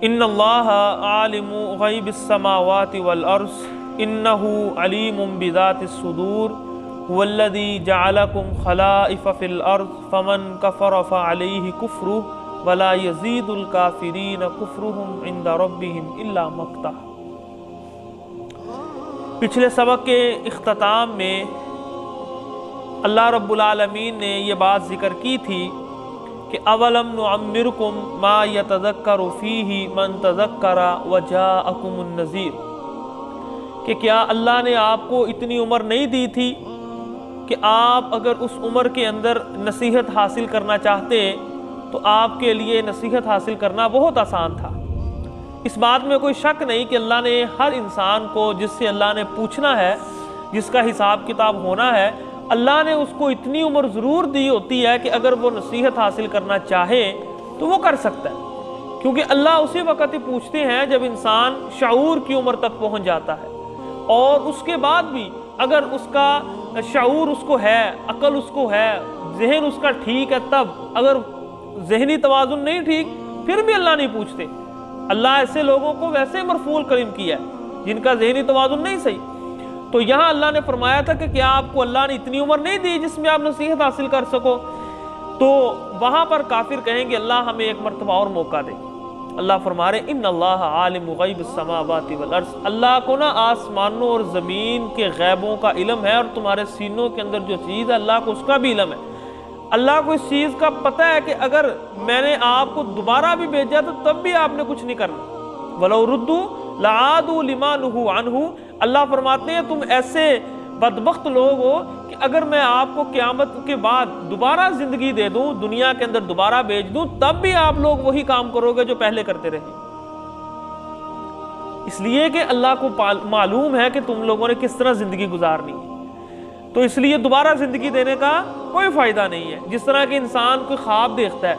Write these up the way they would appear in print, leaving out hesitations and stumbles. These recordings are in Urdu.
ان اللہ عالم غیب السماوات والارض انہ علیم بذات الصدور والذی جعلکم خلائف فی الارض فمن کفر فعلیہ کفرہ ولا یزید الکافرین کفرہم عند ربہم الا مقتا۔ پچھلے سبق کے اختتام میں اللہ رب العالمین نے یہ بات ذکر کی تھی کہ اولم نعمرکم ما یتذکر فیہ من تذکر وجاءکم النذیر، کہ کیا اللہ نے آپ کو اتنی عمر نہیں دی تھی کہ آپ اگر اس عمر کے اندر نصیحت حاصل کرنا چاہتے تو آپ کے لیے نصیحت حاصل کرنا بہت آسان تھا۔ اس بات میں کوئی شک نہیں کہ اللہ نے ہر انسان کو جس سے اللہ نے پوچھنا ہے، جس کا حساب کتاب ہونا ہے، اللہ نے اس کو اتنی عمر ضرور دی ہوتی ہے کہ اگر وہ نصیحت حاصل کرنا چاہے تو وہ کر سکتا ہے، کیونکہ اللہ اسی وقت ہی پوچھتے ہیں جب انسان شعور کی عمر تک پہنچ جاتا ہے، اور اس کے بعد بھی اگر اس کا شعور اس کو ہے، عقل اس کو ہے، ذہن اس کا ٹھیک ہے، تب اگر ذہنی توازن نہیں ٹھیک پھر بھی اللہ نہیں پوچھتے۔ اللہ ایسے لوگوں کو ویسے مرفوع کریم کیا ہے جن کا ذہنی توازن نہیں صحیح۔ تو یہاں اللہ نے فرمایا تھا کہ کیا آپ کو اللہ نے اتنی عمر نہیں دی جس میں آپ نصیحت حاصل کر سکو، تو وہاں پر کافر کہیں گے اللہ ہمیں ایک مرتبہ اور موقع دے۔ اللہ فرما رہے ان اللہ عالم غیب السماوات والارض، اللہ کو نا آسمانوں اور زمین کے غیبوں کا علم ہے، اور تمہارے سینوں کے اندر جو چیز ہے اللہ کو اس کا بھی علم ہے۔ اللہ کو اس چیز کا پتہ ہے کہ اگر میں نے آپ کو دوبارہ بھی بھیجا تو تب بھی آپ نے کچھ نہیں کرنا۔ وَلَوْ رُدُّوا لَعَادُوا لِمَا نُهُوا عَنْهُ، اللہ فرماتے ہیں تم ایسے بدبخت لوگ ہو کہ اگر میں آپ کو قیامت کے بعد دوبارہ زندگی دے دوں، دنیا کے اندر دوبارہ بھیج دوں، تب بھی آپ لوگ وہی کام کرو گے جو پہلے کرتے رہے، اس لیے کہ اللہ کو معلوم ہے کہ تم لوگوں نے کس طرح زندگی گزارنی ہے، تو اس لیے دوبارہ زندگی دینے کا کوئی فائدہ نہیں ہے۔ جس طرح کہ انسان کوئی خواب دیکھتا ہے،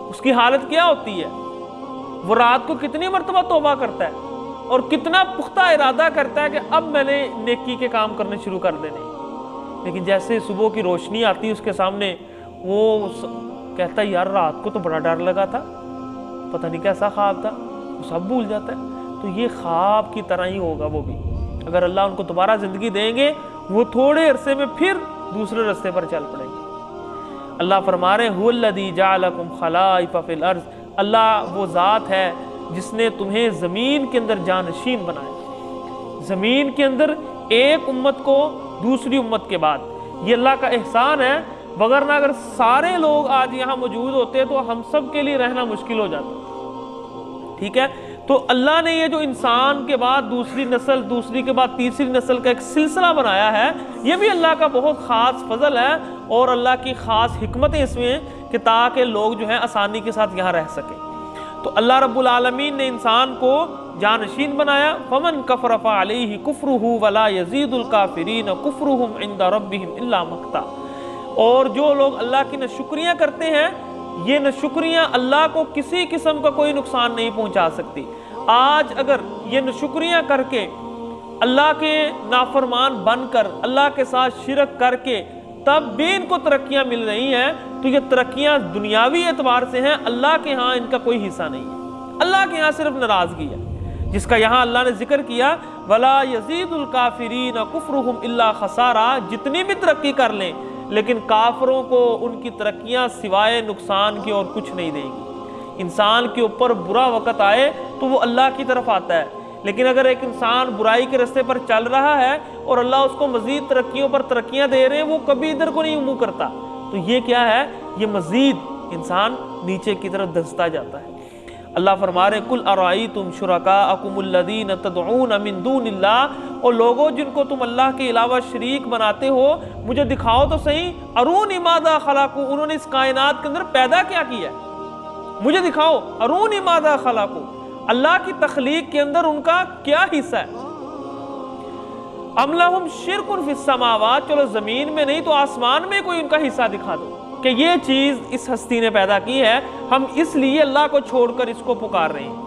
اس کی حالت کیا ہوتی ہے؟ وہ رات کو کتنی مرتبہ توبہ کرتا ہے اور کتنا پختہ ارادہ کرتا ہے کہ اب میں نے نیکی کے کام کرنے شروع کر دینے، لیکن جیسے صبح کی روشنی آتی ہے اس کے سامنے، وہ کہتا ہے یار رات کو تو بڑا ڈر لگا تھا، پتہ نہیں کیسا خواب تھا، وہ سب بھول جاتا ہے۔ تو یہ خواب کی طرح ہی ہوگا وہ بھی، اگر اللہ ان کو دوبارہ زندگی دیں گے وہ تھوڑے عرصے میں پھر دوسرے راستے پر چل پڑیں گے۔ اللہ فرما رہے ہیں هو الذی جعلکم خلائف فی الارض، اللہ وہ ذات ہے جس نے تمہیں زمین کے اندر جانشین بنایا، زمین کے اندر ایک امت کو دوسری امت کے بعد، یہ اللہ کا احسان ہے، وگرنہ اگر سارے لوگ آج یہاں موجود ہوتے تو ہم سب کے لیے رہنا مشکل ہو جاتا۔ ٹھیک ہے، تو اللہ نے یہ جو انسان کے بعد دوسری نسل، دوسری کے بعد تیسری نسل کا ایک سلسلہ بنایا ہے، یہ بھی اللہ کا بہت خاص فضل ہے اور اللہ کی خاص حکمتیں اس میں کہ تاکہ لوگ جو ہیں آسانی کے ساتھ یہاں رہ سکیں۔ تو اللہ رب العالمین نے انسان کو جانشین بنایا، فمن کفر فعلیہ کفرہ ولا یزید الکافرین کفرہم عند ربہم الا مقتا، اور جو لوگ اللہ کی ناشکریاں کرتے ہیں، یہ ناشکریاں اللہ کو کسی قسم کا کوئی نقصان نہیں پہنچا سکتی۔ آج اگر یہ ناشکریاں کر کے، اللہ کے نافرمان بن کر، اللہ کے ساتھ شرک کر کے تب بھی ان کو ترقیاں مل رہی ہیں، تو یہ ترقیاں دنیاوی اعتبار سے ہیں، اللہ کے ہاں ان کا کوئی حصہ نہیں ہے، اللہ کے ہاں صرف ناراضگی ہے، جس کا یہاں اللہ نے ذکر کیا وَلَا يَزِيدُ الْكَافِرِينَ كُفْرُهُمْ إِلَّا خَسَارًا، جتنی بھی ترقی کر لیں لیکن کافروں کو ان کی ترقیاں سوائے نقصان کی اور کچھ نہیں دے گی۔ انسان کے اوپر برا وقت آئے تو وہ اللہ کی طرف آتا ہے، لیکن اگر ایک انسان برائی کے راستے پر چل رہا ہے اور اللہ اس کو مزید ترقیوں پر ترقیاں دے رہے ہیں، وہ کبھی ادھر کو نہیں منہ کرتا، تو یہ کیا ہے؟ یہ مزید انسان نیچے کی طرف دھنستا جاتا ہے۔ اللہ فرما رہے قل ارائیتم شرکاءکم الذین تدعون من دون اللہ، اور لوگوں جن کو تم اللہ کے علاوہ شریک بناتے ہو، مجھے دکھاؤ تو صحیح ارونی ماذا خلقوا، انہوں نے اس کائنات کے اندر پیدا کیا کیا ہے، مجھے دکھاؤ ارونی ماذا خلقوا، اللہ کی تخلیق کے اندر ان کا کیا حصہ ہے۔ ام لہم شرک فی السماوات، چلو زمین میں نہیں تو آسمان میں کوئی ان کا حصہ دکھا دو کہ یہ چیز اس ہستی نے پیدا کی ہے، ہم اس لیے اللہ کو چھوڑ کر اس کو پکار رہے ہیں۔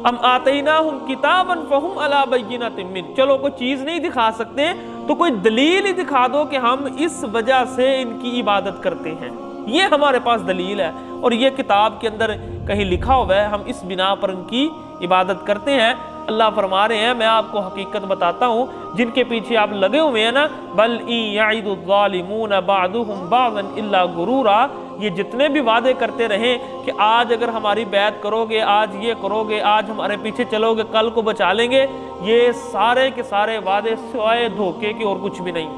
ام آتیناہم کتابا فہم علی بینۃ منہ، چلو کوئی چیز نہیں دکھا سکتے تو کوئی دلیل ہی دکھا دو کہ ہم اس وجہ سے ان کی عبادت کرتے ہیں۔ یہ ہمارے پاس دلیل ہے، اور یہ کتاب کے اندر کہیں لکھا ہوا ہے، ہم اس بنا پر ان کی عبادت کرتے ہیں۔ اللہ فرما رہے ہیں میں آپ کو حقیقت بتاتا ہوں، جن کے پیچھے آپ لگے ہوئے ہیں نا، بل ان یعد الظالمون بعضهم بعضا الا غرورا، یہ جتنے بھی وعدے کرتے رہیں کہ آج اگر ہماری بیعت کرو گے، آج یہ کرو گے، آج ہمارے پیچھے چلو گے، کل کو بچا لیں گے، یہ سارے کے سارے وعدے سوائے دھوکے کے اور کچھ بھی نہیں۔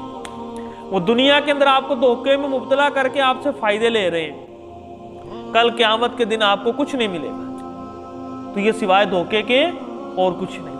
وہ دنیا کے اندر آپ کو دھوکے میں مبتلا کر کے آپ سے فائدے لے رہے ہیں، کل قیامت کے دن آپ کو کچھ نہیں ملے گا، تو یہ سوائے دھوکے کے اور کچھ نہیں۔